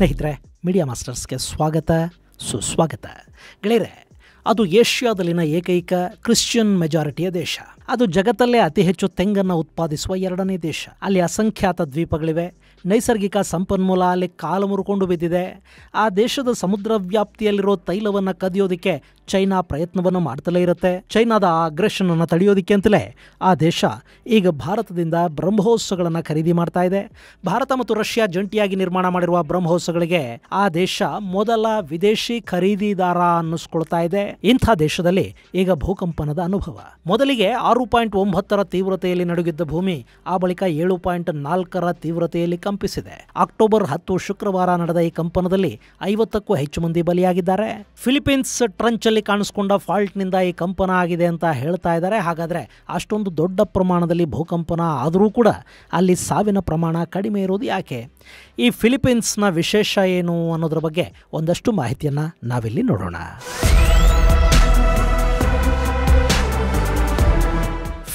ಸ್ನೇಹಿತರೆ, ಮೀಡಿಯಾ ಮಾಸ್ಟರ್ಸ್ಗೆ ಸ್ವಾಗತ ಸುಸ್ವಾಗತ. ಗೆಳೆಯರೆ, ಅದು ಏಷ್ಯಾದಲ್ಲಿನ ಏಕೈಕ ಕ್ರಿಶ್ಚಿಯನ್ ಮೆಜಾರಿಟಿಯ ದೇಶ. ಅದು ಜಗತ್ತಲ್ಲೇ ಅತಿ ಹೆಚ್ಚು ತೆಂಗನ್ನು ಉತ್ಪಾದಿಸುವ 2ನೇ ದೇಶ. ಅಲ್ಲಿ ಅಸಂಖ್ಯಾತ ದ್ವೀಪಗಳಿವೆ. ನೈಸರ್ಗಿಕ ಸಂಪನ್ಮೂಲ ಅಲ್ಲಿ ಕಾಲು ಮುರುಕೊಂಡು ಬಿದ್ದಿದೆ. ಆ ದೇಶದ ಸಮುದ್ರ ವ್ಯಾಪ್ತಿಯಲ್ಲಿರೋ ತೈಲವನ್ನು ಕದಿಯೋದಕ್ಕೆ ಚೈನಾ ಪ್ರಯತ್ನವನ್ನು ಮಾಡ್ತಲೇ ಇರುತ್ತೆ. ಚೈನಾದ ಅಗ್ರೆಷನ್ ಅನ್ನು ತಡೆಯೋದಕ್ಕೆ ಅಂತಲೇ ಆ ದೇಶ ಈಗ ಭಾರತದಿಂದ ಬ್ರಹ್ಮೋಸ್ಗಳನ್ನು ಖರೀದಿ ಮಾಡ್ತಾ ಇದೆ. ಭಾರತ ಮತ್ತು ರಷ್ಯಾ ಜಂಟಿಯಾಗಿ ನಿರ್ಮಾಣ ಮಾಡಿರುವ ಬ್ರಹ್ಮೋಸ್ಗಳಿಗೆ ಆ ದೇಶ ಮೊದಲ ವಿದೇಶಿ ಖರೀದಿದಾರ ಅನ್ನಿಸ್ಕೊಳ್ತಾ ಇದೆ. ಇಂಥ ದೇಶದಲ್ಲಿ ಈಗ ಭೂಕಂಪನದ ಅನುಭವ. ಮೊದಲಿಗೆ 6.9ರ ತೀವ್ರತೆಯಲ್ಲಿ ನಡುಗಿದ್ದ ಭೂಮಿ ಆ ಬಳಿಕ 7.4ರ ತೀವ್ರತೆಯಲ್ಲಿ ಕಂಪಿಸಿದೆ. ಅಕ್ಟೋಬರ್ 10 ಶುಕ್ರವಾರ ನಡೆದ ಈ ಕಂಪನದಲ್ಲಿ 50ಕ್ಕೂ ಹೆಚ್ಚು ಮಂದಿ ಬಲಿಯಾಗಿದ್ದಾರೆ. ಫಿಲಿಪೀನ್ಸ್ ಟ್ರಂಚ್ ಅಲ್ಲಿ ಕಾಣಿಸಿಕೊಂಡ ಫಾಲ್ಟ್ ನಿಂದ ಈ ಕಂಪನ ಆಗಿದೆ ಅಂತ ಹೇಳ್ತಾ ಇದ್ದಾರೆ. ಹಾಗಾದ್ರೆ ಅಷ್ಟೊಂದು ದೊಡ್ಡ ಪ್ರಮಾಣದಲ್ಲಿ ಭೂಕಂಪನ ಆದರೂ ಕೂಡ ಅಲ್ಲಿ ಸಾವಿನ ಪ್ರಮಾಣ ಕಡಿಮೆ ಇರೋದು ಯಾಕೆ? ಈ ಫಿಲಿಪೀನ್ಸ್ನ ವಿಶೇಷ ಏನು ಅನ್ನೋದ್ರ ಬಗ್ಗೆ ಒಂದಷ್ಟು ಮಾಹಿತಿಯನ್ನ ನಾವಿಲ್ಲಿ ನೋಡೋಣ.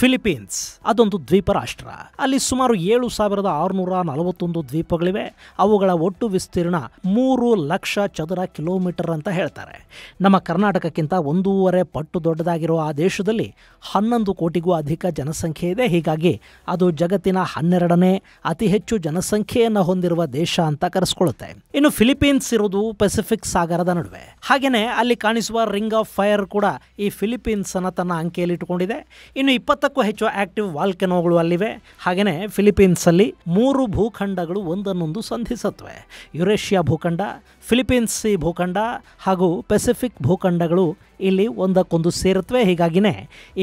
ಫಿಲಿಪೀನ್ಸ್ ಅದೊಂದು ದ್ವೀಪ ರಾಷ್ಟ್ರ. ಅಲ್ಲಿ ಸುಮಾರು 7,641 ದ್ವೀಪಗಳಿವೆ. ಅವುಗಳ ಒಟ್ಟು ವಿಸ್ತೀರ್ಣ 3 ಲಕ್ಷ ಚದರ ಕಿಲೋಮೀಟರ್ ಅಂತ ಹೇಳ್ತಾರೆ. ನಮ್ಮ ಕರ್ನಾಟಕಕ್ಕಿಂತ 1.5 ಪಟ್ಟು ದೊಡ್ಡದಾಗಿರೋ ಆ ದೇಶದಲ್ಲಿ 11 ಕೋಟಿಗೂ ಅಧಿಕ ಜನಸಂಖ್ಯೆ ಇದೆ. ಹೀಗಾಗಿ ಅದು ಜಗತ್ತಿನ 12ನೇ ಅತಿ ಹೆಚ್ಚು ಜನಸಂಖ್ಯೆಯನ್ನು ಹೊಂದಿರುವ ದೇಶ ಅಂತ ಕರೆಸ್ಕೊಳ್ಳುತ್ತೆ. ಇನ್ನು ಫಿಲಿಪೀನ್ಸ್ ಇರೋದು ಪೆಸಿಫಿಕ್ ಸಾಗರದ ನಡುವೆ. ಹಾಗೇನೆ ಅಲ್ಲಿ ಕಾಣಿಸುವ ರಿಂಗ್ ಆಫ್ ಫೈರ್ ಕೂಡ ಈ ಫಿಲಿಪೀನ್ಸ್ ಅನ್ನ ತನ್ನ ಅಂಕೆಯಲ್ಲಿ ಇಟ್ಟುಕೊಂಡಿದೆ. ಇನ್ನು 20ಕ್ಕೂ ಹೆಚ್ಚು ಆಕ್ಟಿವ್ ವಾಲ್ಕೆನೋಗಳು ಅಲ್ಲಿವೆ. ಹಾಗೆಯೇ ಫಿಲಿಪೀನ್ಸ್ ಅಲ್ಲಿ 3 ಭೂಖಂಡಗಳು ಒಂದನ್ನೊಂದು ಸಂಧಿಸುತ್ತವೆ. ಯುರೇಷಿಯಾ ಭೂಖಂಡ, ಫಿಲಿಪೀನ್ಸ್ ಸಿ ಭೂಖಂಡ ಹಾಗೂ ಪೆಸಿಫಿಕ್ ಭೂಖಂಡಗಳು ಇಲ್ಲಿ ಒಂದಕ್ಕೊಂದು ಸೇರುತ್ತವೆ. ಹೀಗಾಗಿನೇ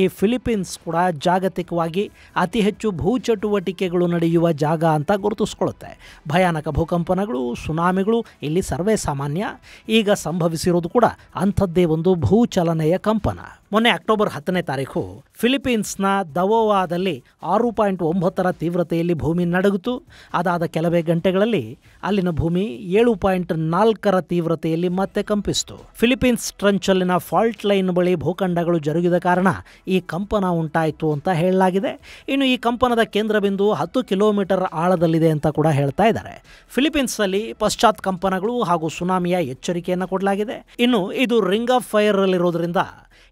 ಈ ಫಿಲಿಪೀನ್ಸ್ ಕೂಡ ಜಾಗತಿಕವಾಗಿ ಅತಿ ಹೆಚ್ಚು ಭೂಚಟುವಟಿಕೆಗಳು ನಡೆಯುವ ಜಾಗ ಅಂತ ಗುರುತಿಸ್ಕೊಳ್ಳುತ್ತೆ. ಭಯಾನಕ ಭೂಕಂಪನಗಳು, ಸುನಾಮಿಗಳು ಇಲ್ಲಿ ಸರ್ವೇ ಸಾಮಾನ್ಯ. ಈಗ ಸಂಭವಿಸಿರೋದು ಕೂಡ ಅಂಥದ್ದೇ ಒಂದು ಭೂಚಲನೆಯ ಕಂಪನ. ಮೊನ್ನೆ ಅಕ್ಟೋಬರ್ 10ನೇ ತಾರೀಕು ಫಿಲಿಪೀನ್ಸ್ನ ದವೋವಾದಲ್ಲಿ 6.9ರ ತೀವ್ರತೆಯಲ್ಲಿ ಭೂಮಿ ನಡುಗಿತು. ಅದಾದ ಕೆಲವೇ ಗಂಟೆಗಳಲ್ಲಿ ಅಲ್ಲಿನ ಭೂಮಿ 7.4ರ ತೀವ್ರತೆಯಲ್ಲಿ ಮತ್ತೆ ಕಂಪಿಸಿತು. ಫಿಲಿಪೀನ್ಸ್ ಟ್ರಂಚ್ ಅಲ್ಲಿನ ಫಾಲ್ಟ್ ಲೈನ್ ಬಳಿ ಭೂಖಂಡಗಳು ಜರುಗಿದ ಕಾರಣ ಈ ಕಂಪನ ಉಂಟಾಯಿತು ಅಂತ ಹೇಳಲಾಗಿದೆ. ಇನ್ನು ಈ ಕಂಪನದ ಕೇಂದ್ರ ಬಿಂದು 10 ಕಿಲೋಮೀಟರ್ ಆಳದಲ್ಲಿದೆ ಅಂತ ಕೂಡ ಹೇಳ್ತಾ ಇದ್ದಾರೆ. ಫಿಲಿಪೀನ್ಸ್ ಅಲ್ಲಿ ಪಶ್ಚಾತ್ ಕಂಪನಗಳು ಹಾಗೂ ಸುನಾಮಿಯ ಎಚ್ಚರಿಕೆಯನ್ನು ಕೊಡಲಾಗಿದೆ. ಇನ್ನು ಇದು ರಿಂಗ್ ಆಫ್ ಫೈರ್ ಅಲ್ಲಿರೋದ್ರಿಂದ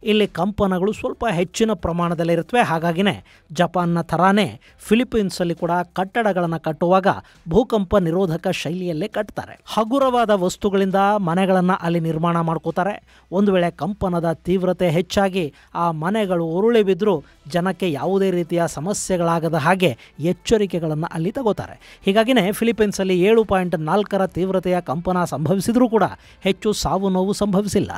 ಇಲ್ಲಿ ಕಂಪನಗಳು ಸ್ವಲ್ಪ ಹೆಚ್ಚಿನ ಪ್ರಮಾಣದಲ್ಲಿರುತ್ತವೆ. ಹಾಗಾಗಿನೇ ಜಪಾನ್ನ ಥರಾನೇ ಫಿಲಿಪೀನ್ಸಲ್ಲಿ ಕೂಡ ಕಟ್ಟಡಗಳನ್ನು ಕಟ್ಟುವಾಗ ಭೂಕಂಪ ನಿರೋಧಕ ಶೈಲಿಯಲ್ಲೇ ಕಟ್ತಾರೆ. ಹಗುರವಾದ ವಸ್ತುಗಳಿಂದ ಮನೆಗಳನ್ನು ಅಲ್ಲಿ ನಿರ್ಮಾಣ ಮಾಡ್ಕೋತಾರೆ. ಒಂದು ವೇಳೆ ಕಂಪನದ ತೀವ್ರತೆ ಹೆಚ್ಚಾಗಿ ಆ ಮನೆಗಳು ಉರುಳಿ ಬಿದ್ದರೂ ಜನಕ್ಕೆ ಯಾವುದೇ ರೀತಿಯ ಸಮಸ್ಯೆಗಳಾಗದ ಹಾಗೆ ಎಚ್ಚರಿಕೆಗಳನ್ನು ಅಲ್ಲಿ ತಗೋತಾರೆ. ಹೀಗಾಗಿನೇ ಫಿಲಿಪೀನ್ಸಲ್ಲಿ 7.4ರ ತೀವ್ರತೆಯ ಕಂಪನ ಸಂಭವಿಸಿದರೂ ಕೂಡ ಹೆಚ್ಚು ಸಾವು ನೋವು ಸಂಭವಿಸಿಲ್ಲ.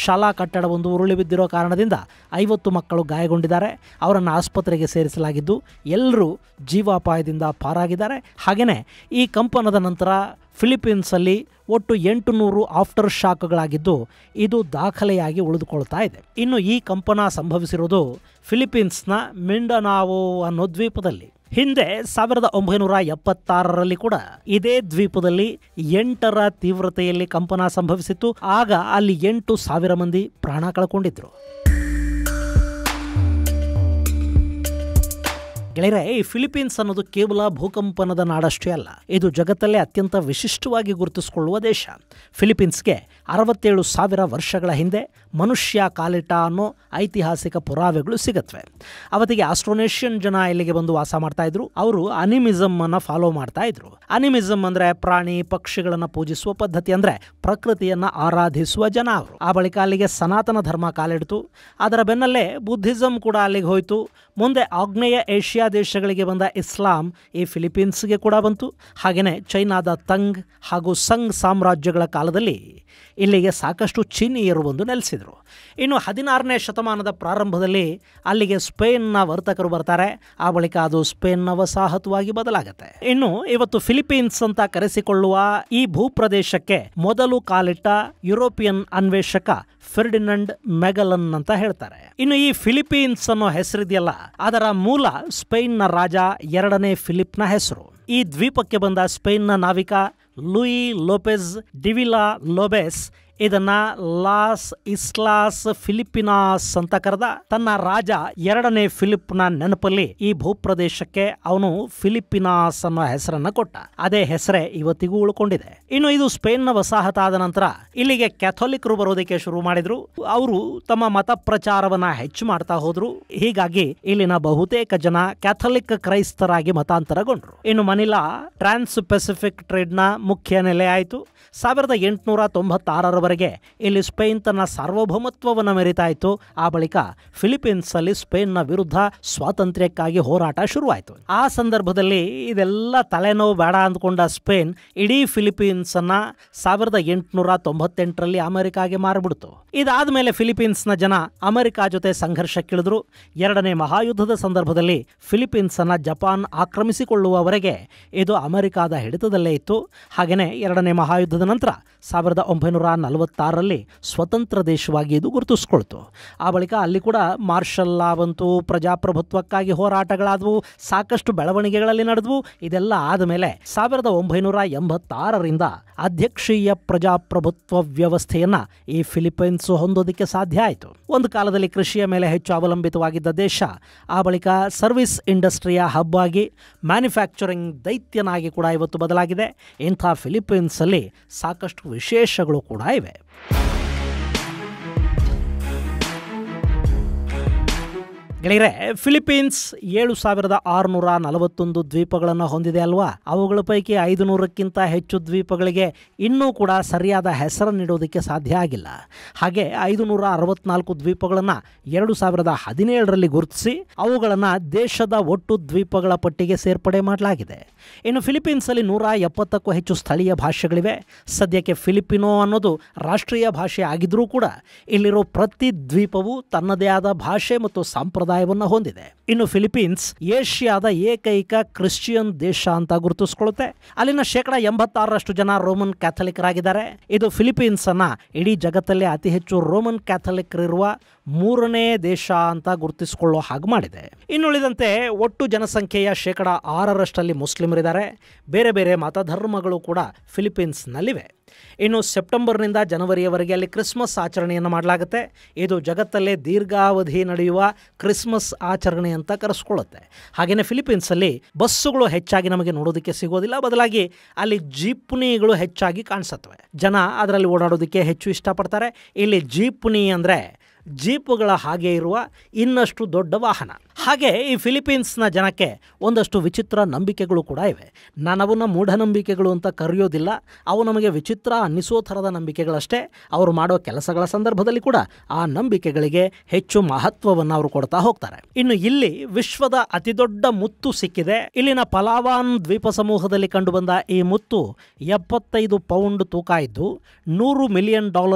ಶಾಲಾ ಕಟ್ಟಡವೊಂದು ಉರುಳಿ ಬಿದ್ದಿರೋ ಕಾರಣದಿಂದ 50 ಮಕ್ಕಳು ಗಾಯಗೊಂಡಿದ್ದಾರೆ. ಅವರನ್ನು ಆಸ್ಪತ್ರೆಗೆ ಸೇರಿಸಲಾಗಿದ್ದು ಎಲ್ಲರೂ ಜೀವಾಪಾಯದಿಂದ ಪಾರಾಗಿದ್ದಾರೆ. ಹಾಗೆಯೇ ಈ ಕಂಪನದ ನಂತರ ಫಿಲಿಪೀನ್ಸಲ್ಲಿ ಒಟ್ಟು 800 ಆಫ್ಟರ್ ಶಾಕ್ಗಳಾಗಿದ್ದು ಇದು ದಾಖಲೆಯಾಗಿ ಉಳಿದುಕೊಳ್ತಾ ಇದೆ. ಇನ್ನು ಈ ಕಂಪನ ಸಂಭವಿಸಿರೋದು ಫಿಲಿಪೀನ್ಸ್ನ ಮಿಂಡನಾವೋ ಅನ್ನೋ ದ್ವೀಪದಲ್ಲಿ. ಹಿಂದೆ 1976ರಲ್ಲಿ ಕೂಡ ಇದೇ ದ್ವೀಪದಲ್ಲಿ 8ರ ತೀವ್ರತೆಯಲ್ಲಿ ಕಂಪನ ಸಂಭವಿಸಿತ್ತು. ಆಗ ಅಲ್ಲಿ 8,000 ಮಂದಿ ಪ್ರಾಣ ಕಳ್ಕೊಂಡಿದ್ರು. ಗೆಳೆಯರೆ, ಈ ಫಿಲಿಪೀನ್ಸ್ ಅನ್ನೋದು ಕೇವಲ ಭೂಕಂಪನದ ನಾಡಷ್ಟೇ ಅಲ್ಲ, ಇದು ಜಗತ್ತಲ್ಲೇ ಅತ್ಯಂತ ವಿಶಿಷ್ಟವಾಗಿ ಗುರುತಿಸಿಕೊಳ್ಳುವ ದೇಶ. ಫಿಲಿಪೀನ್ಸ್ಗೆ 67,000 ವರ್ಷಗಳ ಹಿಂದೆ ಮನುಷ್ಯ ಕಾಲಿಟ್ಟ ಅನ್ನೋ ಐತಿಹಾಸಿಕ ಪುರಾವೆಗಳು ಸಿಗತ್ವೆ. ಅವತ್ತಿಗೆ ಆಸ್ಟ್ರೋನೇಷಿಯನ್ ಜನ ಇಲ್ಲಿಗೆ ಬಂದು ವಾಸ ಮಾಡ್ತಾ ಇದ್ರು. ಅವರು ಅನಿಮಿಸಮ್ ಅನ್ನ ಫಾಲೋ ಮಾಡ್ತಾ ಇದ್ರು. ಅನಿಮಿಸಮ್ ಅಂದ್ರೆ ಪ್ರಾಣಿ ಪಕ್ಷಿಗಳನ್ನ ಪೂಜಿಸುವ ಪದ್ಧತಿ, ಅಂದ್ರೆ ಪ್ರಕೃತಿಯನ್ನ ಆರಾಧಿಸುವ ಜನ ಅವರು. ಆ ಬಳಿಕ ಅಲ್ಲಿಗೆ ಸನಾತನ ಧರ್ಮ ಕಾಲಿಡ್ತು. ಅದರ ಬೆನ್ನಲ್ಲೇ ಬುದ್ಧಿಸಂ ಕೂಡ ಅಲ್ಲಿಗೆ ಹೋಯಿತು. ಮುಂದೆ ಆಗ್ನೇಯ ಏಷ್ಯಾ ದೇಶಗಳಿಗೆ ಬಂದ ಇಸ್ಲಾಂ ಈ ಫಿಲಿಪೀನ್ಸ್ಗೆ ಕೂಡ ಬಂತು. ಹಾಗೆಯೇ ಚೈನಾದ ತಂಗ್ ಹಾಗೂ ಸಂಗ್ ಸಾಮ್ರಾಜ್ಯಗಳ ಕಾಲದಲ್ಲಿ ಇಲ್ಲಿಗೆ ಸಾಕಷ್ಟು ಚೀನಿಯರು ಬಂದು ನೆಲೆಸಿದರು. ಇನ್ನು 16ನೇ ಶತಮಾನದ ಪ್ರಾರಂಭದಲ್ಲಿ ಅಲ್ಲಿಗೆ ಸ್ಪೇನ್ನ ವರ್ತಕರು ಬರ್ತಾರೆ. ಆ ಬಳಿಕ ಅದು ಸ್ಪೇನ್ನ ವಸಾಹತುವಾಗಿ ಬದಲಾಗುತ್ತೆ. ಇನ್ನು ಇವತ್ತು ಫಿಲಿಪೀನ್ಸ್ ಅಂತ ಕರೆಸಿಕೊಳ್ಳುವ ಈ ಭೂಪ್ರದೇಶಕ್ಕೆ ಮೊದಲು ಕಾಲಿಟ್ಟ ಯುರೋಪಿಯನ್ ಅನ್ವೇಷಕ ಫೆರ್ಡಿನಂಡ್ ಮೆಗಲನ್ ಅಂತ ಹೇಳ್ತಾರೆ. ಇನ್ನು ಈ ಫಿಲಿಪೀನ್ಸ್ ಅನ್ನೋ ಹೆಸರಿದೆಯಲ್ಲ, ಅದರ ಮೂಲ ಸ್ಪೇನ್ನ ರಾಜ 2ನೇ ಫಿಲಿಪ್ನ ಹೆಸರು. ಈ ದ್ವೀಪಕ್ಕೆ ಬಂದ ಸ್ಪೇನ್ನ ನಾವಿಕ ಲೂಯಿ ಲೋಪೆಜ್ ಡಿವಿಲಾ ಲೋಬೆಸ್ ಇದನ್ನ ಲಾಸ್ ಇಸ್ಲಾಸ್ ಫಿಲಿಪಿನಾಸ್ ಅಂತ ಕರೆದ. ತನ್ನ ರಾಜ 2ನೇ ಫಿಲಿಪ್ನ ನೆನಪಲ್ಲಿ ಈ ಭೂಪ್ರದೇಶಕ್ಕೆ ಅವನು ಫಿಲಿಪಿನಾಸ್ ಅನ್ನೋ ಹೆಸರನ್ನ ಕೊಟ್ಟ. ಅದೇ ಹೆಸರೇ ಇವತ್ತಿಗೂ ಉಳ್ಕೊಂಡಿದೆ. ಇನ್ನು ಇದು ಸ್ಪೇನ್ನ ವಸಾಹತಾದ ನಂತರ ಇಲ್ಲಿಗೆ ಕ್ಯಾಥೋಲಿಕರು ಬರೋದಕ್ಕೆ ಶುರು ಮಾಡಿದ್ರು. ಅವರು ತಮ್ಮ ಮತ ಪ್ರಚಾರವನ್ನ ಹೆಚ್ಚು ಮಾಡ್ತಾ ಹೋದ್ರು. ಹೀಗಾಗಿ ಇಲ್ಲಿನ ಬಹುತೇಕ ಜನ ಕ್ಯಾಥೋಲಿಕ್ ಕ್ರೈಸ್ತರಾಗಿ ಮತಾಂತರಗೊಂಡ್ರು. ಇನ್ನು ಮನಿಲಾ ಟ್ರಾನ್ಸ್ ಪೆಸಿಫಿಕ್ ಟ್ರೇಡ್ ನ ಮುಖ್ಯ ನೆಲೆ ಆಯಿತು. 1896ರವರೆಗೆ ಇಲ್ಲಿ ಸ್ಪೇನ್ ತನ್ನ ಸಾರ್ವಭೌಮತ್ವವನ್ನು ಮೆರಿತಾಯಿತು. ಆ ಬಳಿಕ ಫಿಲಿಪೀನ್ಸ್ ಅಲ್ಲಿ ಸ್ಪೇನ್ನ ವಿರುದ್ಧ ಸ್ವಾತಂತ್ರ್ಯಕ್ಕಾಗಿ ಹೋರಾಟ ಶುರುವಾಯಿತು. ಆ ಸಂದರ್ಭದಲ್ಲಿ ಇದೆಲ್ಲ ತಲೆನೋವು ಬೇಡ ಅಂದ್ಕೊಂಡ ಸ್ಪೇನ್ ಇಡೀ ಫಿಲಿಪೀನ್ಸ್ ಅನ್ನ 1898ರಲ್ಲಿ ಅಮೆರಿಕಾಗೆ ಮಾರಿಬಿಡ್ತು. ಇದಾದ್ಮೇಲೆ ಫಿಲಿಪೀನ್ಸ್ನ ಜನ ಅಮೆರಿಕ ಜೊತೆ ಸಂಘರ್ಷಕ್ಕಿಳಿದ್ರು. 2ನೇ ಮಹಾಯುದ್ಧದ ಸಂದರ್ಭದಲ್ಲಿ ಫಿಲಿಪೀನ್ಸ್ ಅನ್ನ ಜಪಾನ್ ಆಕ್ರಮಿಸಿಕೊಳ್ಳುವವರೆಗೆ ಇದು ಅಮೆರಿಕಾದ ಹಿಡಿತದಲ್ಲೇ ಇತ್ತು. ಹಾಗೆಯೇ 2ನೇ ಮಹಾಯುದ್ಧದ ನಂತರ 1946ರಲ್ಲಿ ಸ್ವತಂತ್ರ ದೇಶವಾಗಿ ಇದು ಗುರುತಿಸ್ಕೊಳ್ತು. ಆ ಬಳಿಕ ಅಲ್ಲಿ ಕೂಡ ಮಾರ್ಷಲ್ ಲಾ ಬಂತು, ಪ್ರಜಾಪ್ರಭುತ್ವಕ್ಕಾಗಿ ಹೋರಾಟಗಳಾದವು, ಸಾಕಷ್ಟು ಬೆಳವಣಿಗೆಗಳಲ್ಲಿ ನಡೆದವು. ಇದೆಲ್ಲ ಆದಮೇಲೆ 1986ರಿಂದ ಅಧ್ಯಕ್ಷೀಯ ಪ್ರಜಾಪ್ರಭುತ್ವ ವ್ಯವಸ್ಥೆಯನ್ನ ಈ ಫಿಲಿಪೈನ್ಸ್ ಹೊಂದೋದಕ್ಕೆ ಸಾಧ್ಯ ಆಯಿತು. ಒಂದು ಕಾಲದಲ್ಲಿ ಕೃಷಿಯ ಮೇಲೆ ಹೆಚ್ಚು ಅವಲಂಬಿತವಾಗಿದ್ದ ದೇಶ ಆ ಬಳಿಕ ಸರ್ವಿಸ್ ಇಂಡಸ್ಟ್ರಿಯ ಹಬ್ ಆಗಿ ಮ್ಯಾನುಫ್ಯಾಕ್ಚರಿಂಗ್ ದೈತ್ಯನಾಗಿ ಕೂಡ ಇವತ್ತು ಬದಲಾಗಿದೆ. ಇಂಥ ಫಿಲಿಪೈನ್ಸ್ ಅಲ್ಲಿ ಸಾಕಷ್ಟು ವಿಶೇಷಗಳು ಕೂಡ ಇವೆ. ಗೆಳೆಯರೆ, ಫಿಲಿಪೀನ್ಸ್ 7641 ದ್ವೀಪಗಳನ್ನು ಹೊಂದಿದೆ ಅಲ್ವಾ? ಅವುಗಳ ಪೈಕಿ 500ಕ್ಕಿಂತ ಹೆಚ್ಚು ದ್ವೀಪಗಳಿಗೆ ಇನ್ನೂ ಕೂಡ ಸರಿಯಾದ ಹೆಸರನ್ನಿಡೋದಕ್ಕೆ ಸಾಧ್ಯ ಆಗಿಲ್ಲ. ಹಾಗೆ 564 ದ್ವೀಪಗಳನ್ನು 2017ರಲ್ಲಿ ಗುರುತಿಸಿ ಅವುಗಳನ್ನು ದೇಶದ ಒಟ್ಟು ದ್ವೀಪಗಳ ಪಟ್ಟಿಗೆ ಸೇರ್ಪಡೆ ಮಾಡಲಾಗಿದೆ. ಇನ್ನು ಫಿಲಿಪೀನ್ಸಲ್ಲಿ 170ಕ್ಕೂ ಹೆಚ್ಚು ಸ್ಥಳೀಯ ಭಾಷೆಗಳಿವೆ. ಸದ್ಯಕ್ಕೆ ಫಿಲಿಪಿನೋ ಅನ್ನೋದು ರಾಷ್ಟ್ರೀಯ ಭಾಷೆ ಆಗಿದ್ರೂ ಕೂಡ ಇಲ್ಲಿರೋ ಪ್ರತಿ ದ್ವೀಪವು ತನ್ನದೇ ಆದ ಭಾಷೆ ಮತ್ತು ಸಂಪ್ರದಾಯವನ್ನು ಹೊಂದಿದೆ. ಇನ್ನು ಫಿಲಿಪೀನ್ಸ್ ಏಷ್ಯಾದ ಏಕೈಕ ಕ್ರಿಶ್ಚಿಯನ್ ದೇಶ ಅಂತ ಗುರುತಿಸ್ಕೊಳ್ಳುತ್ತೆ. ಅಲ್ಲಿನ 86% ಜನ ರೋಮನ್ ಕ್ಯಾಥಲಿಕರಾಗಿದ್ದಾರೆ. ಇದು ಫಿಲಿಪೀನ್ಸ್ ಅನ್ನ ಇಡೀ ಜಗತ್ತಲ್ಲೇ ಅತಿ ಹೆಚ್ಚು ರೋಮನ್ ಕ್ಯಾಥಲಿಕರಿರುವ 3ನೇ ದೇಶ ಅಂತ ಗುರುತಿಸಿಕೊಳ್ಳೋ ಹಾಗೆ ಮಾಡಿದೆ. ಇನ್ನುಳಿದಂತೆ ಒಟ್ಟು ಜನಸಂಖ್ಯೆಯ 6% ಮುಸ್ಲಿಮರಿದ್ದಾರೆ. ಬೇರೆ ಬೇರೆ ಮತಧರ್ಮಗಳು ಕೂಡ ಫಿಲಿಪೀನ್ಸ್ನಲ್ಲಿವೆ. ಇನ್ನು ಸೆಪ್ಟೆಂಬರ್ನಿಂದ ಜನವರಿಯವರೆಗೆ ಅಲ್ಲಿ ಕ್ರಿಸ್ಮಸ್ ಆಚರಣೆಯನ್ನು ಮಾಡಲಾಗುತ್ತೆ. ಇದು ಜಗತ್ತಲ್ಲೇ ದೀರ್ಘಾವಧಿ ನಡೆಯುವ ಕ್ರಿಸ್ಮಸ್ ಆಚರಣೆ ಅಂತ ಕರೆಸ್ಕೊಳ್ಳುತ್ತೆ. ಹಾಗೆಯೇ ಫಿಲಿಪೀನ್ಸಲ್ಲಿ ಬಸ್ಸುಗಳು ಹೆಚ್ಚಾಗಿ ನಮಗೆ ನೋಡೋದಕ್ಕೆ ಸಿಗೋದಿಲ್ಲ. ಬದಲಾಗಿ ಅಲ್ಲಿ ಜೀಪ್ನಿಗಳು ಹೆಚ್ಚಾಗಿ ಕಾಣಿಸುತ್ತವೆ. ಜನ ಅದರಲ್ಲಿ ಓಡಾಡೋದಕ್ಕೆ ಹೆಚ್ಚು ಇಷ್ಟಪಡ್ತಾರೆ. ಇಲ್ಲಿ ಜೀಪ್ನಿ ಅಂದರೆ ಜೀಪುಗಳ ಹಾಗೆ ಇರುವ ಇನ್ನಷ್ಟು ದೊಡ್ಡ ವಾಹನ. ಹಾಗೆ ಈ ಫಿಲಿಪೀನ್ಸ್ನ ಜನಕ್ಕೆ ಒಂದಷ್ಟು ವಿಚಿತ್ರ ನಂಬಿಕೆಗಳು ಕೂಡ ಇವೆ. ನಾನವನ್ನ ಮೂಢನಂಬಿಕೆಗಳು ಅಂತ ಕರೆಯೋದಿಲ್ಲ. ಅವು ನಮಗೆ ವಿಚಿತ್ರ ಅನ್ನಿಸೋ ಥರದ ನಂಬಿಕೆಗಳಷ್ಟೇ. ಅವರು ಮಾಡೋ ಕೆಲಸಗಳ ಸಂದರ್ಭದಲ್ಲಿ ಕೂಡ ಆ ನಂಬಿಕೆಗಳಿಗೆ ಹೆಚ್ಚು ಮಹತ್ವವನ್ನು ಅವರು ಕೊಡ್ತಾ ಹೋಗ್ತಾರೆ. ಇನ್ನು ಇಲ್ಲಿ ವಿಶ್ವದ ಅತಿದೊಡ್ಡ ಮುತ್ತು ಸಿಕ್ಕಿದೆ. ಇಲ್ಲಿನ ಪಲಾವಾನ್ ದ್ವೀಪ ಸಮೂಹದಲ್ಲಿ ಕಂಡುಬಂದ ಈ ಮುತ್ತು 75 ಪೌಂಡ್ ತೂಕ ಇದ್ದು $100 ಮಿಲಿಯನ್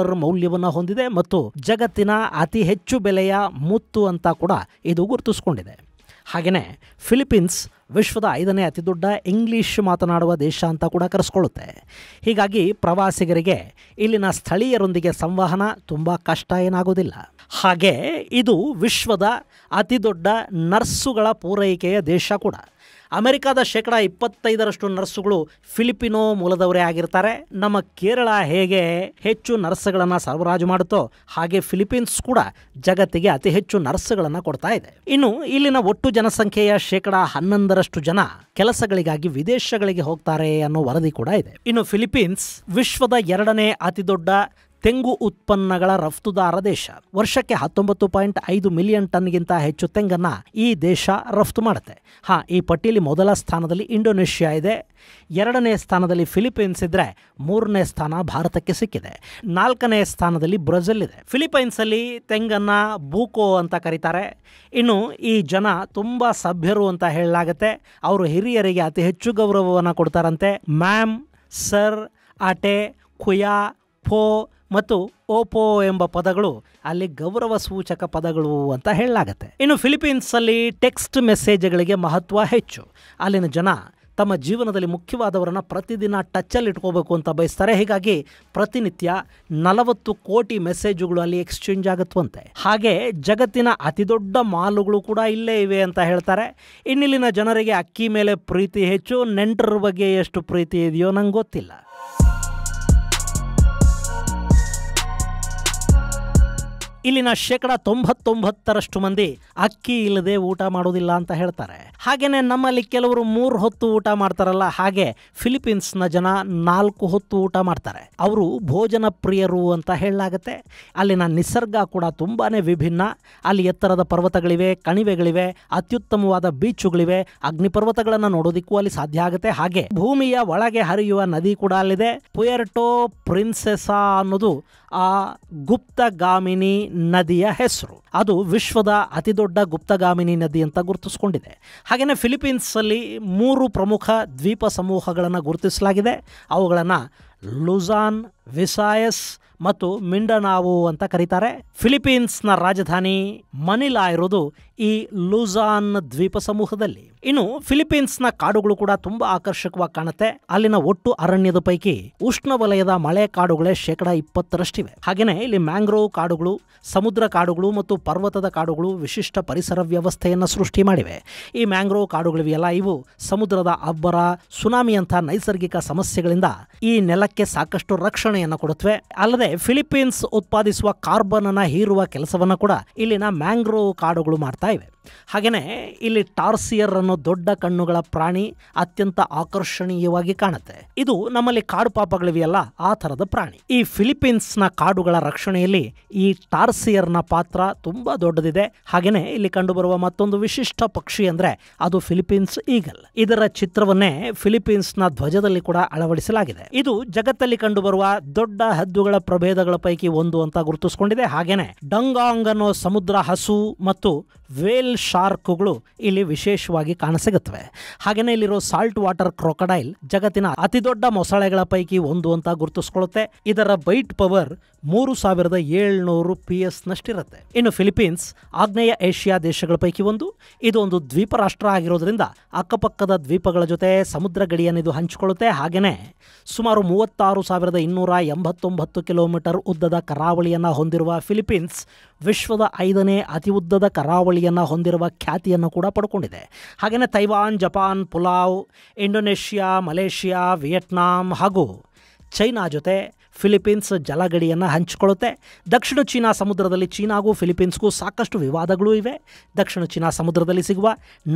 ಮೌಲ್ಯವನ್ನು ಹೊಂದಿದೆ ಮತ್ತು ಜಗತ್ತಿನ ಅತಿ ಹೆಚ್ಚು ಬೆಲೆಯ ಮುತ್ತು ಅಂತ ಕೂಡ ಇದು ಗುರುತಿಸಿಕೊಂಡಿದೆ. ಹಾಗೆಯೇ ಫಿಲಿಪೀನ್ಸ್ ವಿಶ್ವದ 5ನೇ ಅತಿದೊಡ್ಡ ಇಂಗ್ಲಿಷ್ ಮಾತನಾಡುವ ದೇಶ ಅಂತ ಕೂಡ ಕರೆಸ್ಕೊಳ್ಳುತ್ತೆ. ಹೀಗಾಗಿ ಪ್ರವಾಸಿಗರಿಗೆ ಇಲ್ಲಿನ ಸ್ಥಳೀಯರೊಂದಿಗೆ ಸಂವಹನ ತುಂಬ ಕಷ್ಟ ಏನಾಗೋದಿಲ್ಲ. ಹಾಗೆ ಇದು ವಿಶ್ವದ ಅತಿದೊಡ್ಡ ನರ್ಸುಗಳ ಪೂರೈಕೆಯ ದೇಶ ಕೂಡ. ಅಮೆರಿಕಾದ 25% ನರ್ಸುಗಳು ಫಿಲಿಪಿನೋ ಮೂಲದವರೇ ಆಗಿರ್ತಾರೆ. ನಮ್ಮ ಕೇರಳ ಹೇಗೆ ಹೆಚ್ಚು ನರ್ಸ್ಗಳನ್ನು ಸರಬರಾಜು ಮಾಡುತ್ತೋ ಹಾಗೆ ಫಿಲಿಪೀನ್ಸ್ ಕೂಡ ಜಗತ್ತಿಗೆ ಅತಿ ಹೆಚ್ಚು ನರ್ಸ್ಗಳನ್ನು ಕೊಡ್ತಾ ಇದೆ. ಇನ್ನು ಇಲ್ಲಿನ ಒಟ್ಟು ಜನಸಂಖ್ಯೆಯ 11% ಜನ ಕೆಲಸಗಳಿಗಾಗಿ ವಿದೇಶಗಳಿಗೆ ಹೋಗ್ತಾರೆ ಅನ್ನೋ ವರದಿ ಕೂಡ ಇದೆ. ಇನ್ನು ಫಿಲಿಪೀನ್ಸ್ ವಿಶ್ವದ 2ನೇ ಅತಿದೊಡ್ಡ ತೆಂಗು ಉತ್ಪನ್ನಗಳ ರಫ್ತುದಾರ ದೇಶ. ವರ್ಷಕ್ಕೆ 19.5 ಮಿಲಿಯನ್ ಟನ್ಗಿಂತ ಹೆಚ್ಚು ತೆಂಗನ್ನು ಈ ದೇಶ ರಫ್ತು ಮಾಡುತ್ತೆ. ಈ ಪಟ್ಟಿಯಲ್ಲಿ ಮೊದಲ ಸ್ಥಾನದಲ್ಲಿ ಇಂಡೋನೇಷ್ಯಾ ಇದೆ, 2ನೇ ಸ್ಥಾನದಲ್ಲಿ ಫಿಲಿಪೀನ್ಸ್ ಇದ್ರೆ 3ನೇ ಸ್ಥಾನ ಭಾರತಕ್ಕೆ ಸಿಕ್ಕಿದೆ, 4ನೇ ಸ್ಥಾನದಲ್ಲಿ ಬ್ರೆಜಿಲ್ ಇದೆ. ಫಿಲಿಪೈನ್ಸಲ್ಲಿ ತೆಂಗನ್ನು ಬೂಕೋ ಅಂತ ಕರೀತಾರೆ. ಇನ್ನು ಈ ಜನ ತುಂಬ ಸಭ್ಯರು ಅಂತ ಹೇಳಲಾಗುತ್ತೆ. ಅವರು ಹಿರಿಯರಿಗೆ ಅತಿ ಹೆಚ್ಚು ಗೌರವವನ್ನು ಕೊಡ್ತಾರಂತೆ. ಮ್ಯಾಮ್, ಸರ್, ಆಟೆ, ಕುಯಾ, ಫೋ ಮತ್ತು ಓಪೋ ಎಂಬ ಪದಗಳು ಅಲ್ಲಿ ಗೌರವ ಸೂಚಕ ಪದಗಳು ಅಂತ ಹೇಳಲಾಗತ್ತೆ. ಇನ್ನು ಫಿಲಿಪೀನ್ಸಲ್ಲಿ ಟೆಕ್ಸ್ಟ್ ಮೆಸೇಜ್ಗಳಿಗೆ ಮಹತ್ವ ಹೆಚ್ಚು. ಅಲ್ಲಿನ ಜನ ತಮ್ಮ ಜೀವನದಲ್ಲಿ ಮುಖ್ಯವಾದವರನ್ನು ಪ್ರತಿದಿನ ಟಚ್ಚಲ್ಲಿ ಇಟ್ಕೋಬೇಕು ಅಂತ ಬಯಸ್ತಾರೆ. ಹೀಗಾಗಿ ಪ್ರತಿನಿತ್ಯ 40 ಕೋಟಿ ಮೆಸೇಜುಗಳು ಅಲ್ಲಿ ಎಕ್ಸ್ಚೇಂಜ್ ಆಗುತ್ತವಂತೆ. ಹಾಗೆ ಜಗತ್ತಿನ ಅತಿದೊಡ್ಡ ಮಾಲುಗಳು ಕೂಡ ಇಲ್ಲೇ ಇವೆ ಅಂತ ಹೇಳ್ತಾರೆ. ಇನ್ನಿಲ್ಲಿನ ಜನರಿಗೆ ಅಕ್ಕಿ ಮೇಲೆ ಪ್ರೀತಿ ಹೆಚ್ಚು. ನೆಂಟರ ಬಗ್ಗೆ ಎಷ್ಟು ಪ್ರೀತಿ ಇದೆಯೋ ನಂಗೆ ಗೊತ್ತಿಲ್ಲ. ಇಲ್ಲಿನ 99% ಮಂದಿ ಅಕ್ಕಿ ಇಲ್ಲದೆ ಊಟ ಮಾಡೋದಿಲ್ಲ ಅಂತ ಹೇಳ್ತಾರೆ. ಹಾಗೇನೆ ನಮ್ಮಲ್ಲಿ ಕೆಲವರು 3 ಹೊತ್ತು ಊಟ ಮಾಡ್ತಾರಲ್ಲ, ಹಾಗೆ ಫಿಲಿಪೀನ್ಸ್ನ ಜನ 4 ಹೊತ್ತು ಊಟ ಮಾಡ್ತಾರೆ. ಅವರು ಭೋಜನ ಪ್ರಿಯರು ಅಂತ ಹೇಳಲಾಗತ್ತೆ. ಅಲ್ಲಿನ ನಿಸರ್ಗ ಕೂಡ ತುಂಬಾನೇ ವಿಭಿನ್ನ. ಅಲ್ಲಿ ಎತ್ತರದ ಪರ್ವತಗಳಿವೆ, ಕಣಿವೆಗಳಿವೆ, ಅತ್ಯುತ್ತಮವಾದ ಬೀಚುಗಳಿವೆ. ಅಗ್ನಿಪರ್ವತಗಳನ್ನು ನೋಡೋದಿಕ್ಕೂ ಅಲ್ಲಿ ಸಾಧ್ಯ ಆಗುತ್ತೆ. ಹಾಗೆ ಭೂಮಿಯ ಒಳಗೆ ಹರಿಯುವ ನದಿ ಕೂಡ ಅಲ್ಲಿದೆ. ಪುಯರ್ಟೋ ಪ್ರಿನ್ಸೆಸಾ ಅನ್ನೋದು ಆ ಗುಪ್ತಗಾಮಿನಿ ನದಿಯ ಹೆಸರು. ಅದು ವಿಶ್ವದ ಅತಿದೊಡ್ಡ ಗುಪ್ತಗಾಮಿನಿ ನದಿ ಅಂತ ಗುರುತಿಸಿಕೊಂಡಿದೆ. ಹಾಗೆಯೇ ಫಿಲಿಪೀನ್ಸ್ ಅಲ್ಲಿ 3 ಪ್ರಮುಖ ದ್ವೀಪ ಸಮೂಹಗಳನ್ನು ಗುರುತಿಸಲಾಗಿದೆ. ಅವುಗಳನ್ನು ಲುಜಾನ್, ವಿಸಾಯಸ್ ಮತ್ತು ಮಿಂಡನಾವೋ ಅಂತ ಕರೀತಾರೆ. ಫಿಲಿಪೀನ್ಸ್ನ ರಾಜಧಾನಿ ಮನಿಲಾ ಇರೋದು ಈ ಲುಜಾನ್ ದ್ವೀಪ ಸಮೂಹದಲ್ಲಿ. ಇನ್ನು ಫಿಲಿಪೀನ್ಸ್ನ ಕಾಡುಗಳು ಕೂಡ ತುಂಬಾ ಆಕರ್ಷಕವಾಗಿ ಕಾಣುತ್ತೆ. ಅಲ್ಲಿನ ಒಟ್ಟು ಅರಣ್ಯದ ಪೈಕಿ ಉಷ್ಣವಲಯದ ಮಳೆ ಕಾಡುಗಳೇ 20% ಹಾಗೆಯೇ ಇಲ್ಲಿ ಮ್ಯಾಂಗ್ರೋವ್ ಕಾಡುಗಳು, ಸಮುದ್ರ ಕಾಡುಗಳು ಮತ್ತು ಪರ್ವತದ ಕಾಡುಗಳು ವಿಶಿಷ್ಟ ಪರಿಸರ ವ್ಯವಸ್ಥೆಯನ್ನು ಸೃಷ್ಟಿ ಮಾಡಿವೆ. ಈ ಮ್ಯಾಂಗ್ರೋವ್ ಕಾಡುಗಳಿವೆಯಲ್ಲ, ಇವು ಸಮುದ್ರದ ಅಬ್ಬರ, ಸುನಾಮಿ ಅಂತ ನೈಸರ್ಗಿಕ ಸಮಸ್ಯೆಗಳಿಂದ ಈ ನೆಲಕ್ಕೆ ಸಾಕಷ್ಟು ರಕ್ಷಣೆಯನ್ನು ಕೊಡುತ್ತವೆ. ಅಲ್ಲದೆ ಫಿಲಿಪೀನ್ಸ್ ಉತ್ಪಾದಿಸುವ ಕಾರ್ಬನ್ ಅನ್ನು ಹೀರುವ ಕೆಲಸವನ್ನು ಕೂಡ ಇಲ್ಲಿನ ಮ್ಯಾಂಗ್ರೋವ್ ಕಾಡುಗಳು ಮಾಡ್ತಾ ಇವೆ. ಹಾಗೆಯೇ ಇಲ್ಲಿ ಟಾರ್ಸಿಯರ್ ಅನ್ನೋ ದೊಡ್ಡ ಕಣ್ಣುಗಳ ಪ್ರಾಣಿ ಅತ್ಯಂತ ಆಕರ್ಷಣೀಯವಾಗಿ ಕಾಣುತ್ತೆ. ಇದು ನಮ್ಮಲ್ಲಿ ಕಾಡು ಪಾಪಗಳಿವೆಯಲ್ಲ, ಆ ಥರದ ಪ್ರಾಣಿ. ಈ ಫಿಲಿಪೀನ್ಸ್ನ ಕಾಡುಗಳ ರಕ್ಷಣೆಯಲ್ಲಿ ಈ ಟಾರ್ಸಿಯರ್ನ ಪಾತ್ರ ತುಂಬಾ ದೊಡ್ಡದಿದೆ. ಹಾಗೆಯೇ ಇಲ್ಲಿ ಕಂಡುಬರುವ ಮತ್ತೊಂದು ವಿಶಿಷ್ಟ ಪಕ್ಷಿ ಅಂದ್ರೆ ಅದು ಫಿಲಿಪೀನ್ಸ್ ಈಗಲ್. ಇದರ ಚಿತ್ರವನ್ನೇ ಫಿಲಿಪೀನ್ಸ್ನ ಧ್ವಜದಲ್ಲಿ ಕೂಡ ಅಳವಡಿಸಲಾಗಿದೆ. ಇದು ಜಗತ್ತಲ್ಲಿ ಕಂಡುಬರುವ ದೊಡ್ಡ ಹದ್ದುಗಳ ಪ್ರಭೇದಗಳ ಪೈಕಿ ಒಂದು ಅಂತ ಗುರುತಿಸಿಕೊಂಡಿದೆ. ಹಾಗೆಯೇ ಡಂಗಾಂಗ್ ಅನ್ನೋ ಸಮುದ್ರ ಹಸು ಮತ್ತು ವೇಲ್ ಶಾರ್ಕ್ಗಳು ಇಲ್ಲಿ ವಿಶೇಷವಾಗಿ ಕಾಣಸಿಗುತ್ತವೆ. ಹಾಗೆಯೇ ಇಲ್ಲಿರೋ ಸಾಲ್ಟ್ ವಾಟರ್ ಕ್ರೊಕೊಡೈಲ್ ಜಗತ್ತಿನ ಅತಿದೊಡ್ಡ ಮೊಸಳೆಗಳ ಪೈಕಿ ಒಂದು ಅಂತ ಗುರುತಿಸಿಕೊಳ್ಳುತ್ತೆ. ಇದರ ಬೈಟ್ ಪವರ್ 3700 PS ನಷ್ಟಿರುತ್ತೆ. ಇನ್ನು ಫಿಲಿಪೀನ್ಸ್ ಆಗ್ನೇಯ ಏಷ್ಯಾ ದೇಶಗಳ ಪೈಕಿ ಒಂದು. ಇದು ಒಂದು ದ್ವೀಪ ರಾಷ್ಟ್ರ ಆಗಿರೋದ್ರಿಂದ ಅಕ್ಕಪಕ್ಕದ ದ್ವೀಪಗಳ ಜೊತೆ ಸಮುದ್ರ ಗಡಿಯನ್ನು ಇದು ಹಂಚಿಕೊಳ್ಳುತ್ತೆ. ಹಾಗೆಯೇ ಸುಮಾರು 36,289 ಕಿಲೋಮೀಟರ್ ಉದ್ದದ ಕರಾವಳಿಯನ್ನು ಹೊಂದಿರುವ ಫಿಲಿಪೀನ್ಸ್ ವಿಶ್ವದ 5ನೇ ಅತಿ ಉದ್ದದ ಕರಾವಳಿಯನ್ನು ಹೊಂದಿರುವ ಖ್ಯಾತಿಯನ್ನು ಕೂಡ ಪಡ್ಕೊಂಡಿದೆ. ಹಾಗೆಯೇ Taiwan, Japan, pulao, Indonesia, Malaysia, Vietnam ಹಾಗೂ ಚೈನಾ ಜೊತೆ ಫಿಲಿಪೀನ್ಸ್ ಜಲಗಡಿಯನ್ನು ಹಂಚಿಕೊಳ್ಳುತ್ತೆ. ದಕ್ಷಿಣ ಚೀನಾ ಸಮುದ್ರದಲ್ಲಿ ಚೀನಾಗೂ ಫಿಲಿಪೀನ್ಸ್ಗೂ ಸಾಕಷ್ಟು ವಿವಾದಗಳೂ ಇವೆ. ದಕ್ಷಿಣ ಚೀನಾ ಸಮುದ್ರದಲ್ಲಿ ಸಿಗುವ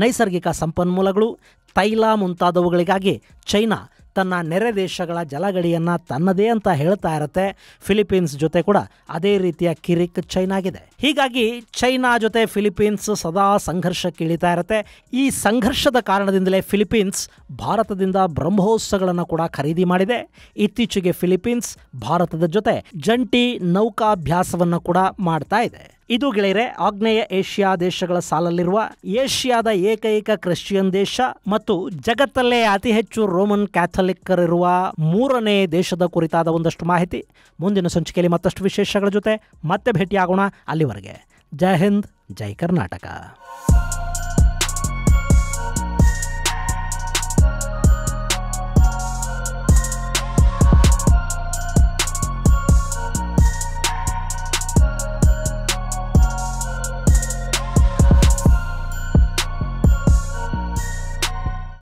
ನೈಸರ್ಗಿಕ ಸಂಪನ್ಮೂಲಗಳು, ತೈಲ ಮುಂತಾದವುಗಳಿಗಾಗಿ ಚೈನಾ ತನ್ನ ನೆರೆ ದೇಶಗಳ ಜಲಗಡಿಯನ್ನು ತನ್ನದೇ ಅಂತ ಹೇಳ್ತಾ ಇರುತ್ತೆ. ಫಿಲಿಪೀನ್ಸ್ ಜೊತೆ ಕೂಡ ಅದೇ ರೀತಿಯ ಕಿರಿಕ್ ಚೈನಾಗಿದೆ. ಹೀಗಾಗಿ ಚೈನಾ ಜೊತೆ ಫಿಲಿಪೀನ್ಸ್ ಸದಾ ಸಂಘರ್ಷಕ್ಕೆ ಇಳಿತಾ ಇರುತ್ತೆ. ಈ ಸಂಘರ್ಷದ ಕಾರಣದಿಂದಲೇ ಫಿಲಿಪೀನ್ಸ್ ಭಾರತದಿಂದ ಬ್ರಹ್ಮೋಸ್ಗಳನ್ನು ಕೂಡ ಖರೀದಿ ಮಾಡಿದೆ. ಇತ್ತೀಚೆಗೆ ಫಿಲಿಪೀನ್ಸ್ ಭಾರತದ ಜೊತೆ ಜಂಟಿ ನೌಕಾಭ್ಯಾಸವನ್ನು ಕೂಡ ಮಾಡ್ತಾ ಇದೆ. ಇದು ಗೆಳೆಯರೆ ಆಗ್ನೇಯ ಏಷ್ಯಾ ದೇಶಗಳ ಸಾಲಲ್ಲಿರುವ ಏಷ್ಯಾದ ಏಕೈಕ ಕ್ರಿಶ್ಚಿಯನ್ ದೇಶ ಮತ್ತು ಜಗತ್ತಲ್ಲೇ ಅತಿ ಹೆಚ್ಚು ರೋಮನ್ ಕ್ಯಾಥಲಿಕ್ಕರಿರುವ 3ನೇ ದೇಶದ ಕುರಿತಾದ ಒಂದಷ್ಟು ಮಾಹಿತಿ. ಮುಂದಿನ ಸಂಚಿಕೆಯಲ್ಲಿ ಮತ್ತಷ್ಟು ವಿಶೇಷಗಳ ಜೊತೆ ಮತ್ತೆ ಭೇಟಿಯಾಗೋಣ. ಅಲ್ಲಿವರೆಗೆ ಜೈ ಹಿಂದ್, ಜೈ ಕರ್ನಾಟಕ.